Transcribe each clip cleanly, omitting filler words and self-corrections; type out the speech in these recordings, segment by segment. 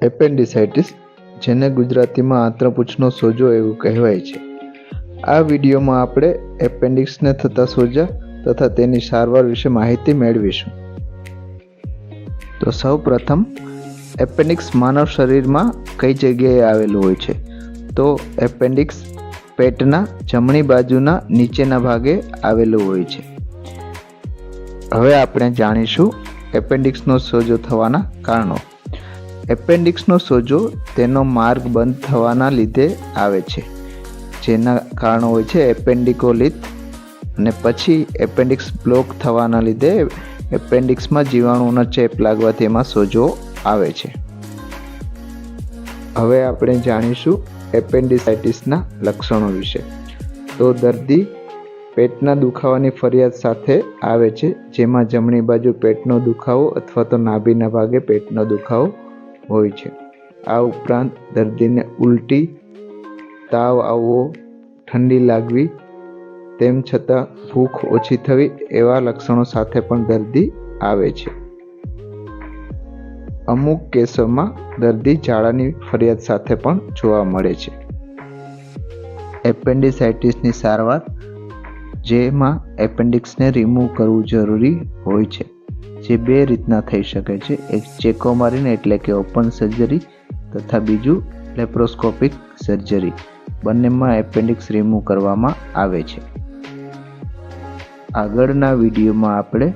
એપેન્ડિસાઇટિસ, જેને ગુજરાતીમાં આંતરપૂંછનો સોજો એવું કહેવાય છે. આ વિડીયોમાં આપણે એપેન્ડિક્સને થતા સોજા તથા તેની સારવાર વિશે માહિતી મેળવીશું. તો સૌ પ્રથમ એપેન્ડિક્સ માનવ શરીરમાં કઈ જગ્યાએ આવેલું હોય છે? તો એપેન્ડિક્સ પેટના જમણી બાજુના નીચેના ભાગે આવેલું હોય છે. હવે આપણે જાણીશું એપેન્ડિક્સનો સોજો થવાના કારણો. એપેન્ડિક્સનો સોજો તેનો માર્ગ બંધ થવાના લીધે આવે છે, જેના કારણો હોય છે એપેન્ડિકોલિથ, અને પછી એપેન્ડિક્સ બ્લોક થવાના લીધે એપેન્ડિક્સમાં જીવાણુનો ચેપ લાગવાથી એમાં સોજો આવે છે. હવે આપણે જાણીશું એપેન્ડિસાઇટિસના લક્ષણો વિશે. તો દર્દી પેટના દુખાવાની ફરિયાદ સાથે આવે છે, જેમાં જમણી બાજુ પેટનો દુખાવો અથવા તો નાભીના ભાગે પેટનો દુખાવો હોય છે. આ ઉપરાંત દર્દીને ઉલટી, તાવ આવવો, ઠંડી લાગવી, તેમ છતાં ભૂખ ઓછી થવી એવા લક્ષણો સાથે પણ દર્દી આવે છે. અમુક કેસોમાં દર્દી ઝાડાની ફરિયાદ સાથે પણ જોવા મળે છે. એપેન્ડિસાઇટિસની સારવાર, જેમાં એપેન્ડિક્સને રિમૂવ કરવું જરૂરી હોય છે, જે બે રીતના થઈ શકે છે. એક ચેકોમારીન એટલે કે ઓપન સર્જરી તથા બીજું લેપ્રોસ્કોપિક સર્જરી. બંનેમાં એપેન્ડિક્સ રિમૂવ કરવામાં આવે છે. આગળના વિડીયોમાં આપણે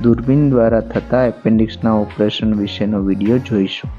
દૂરબીન દ્વારા થતા એપેન્ડિક્સના ઓપરેશન વિશેનો વિડીયો જોઈશું.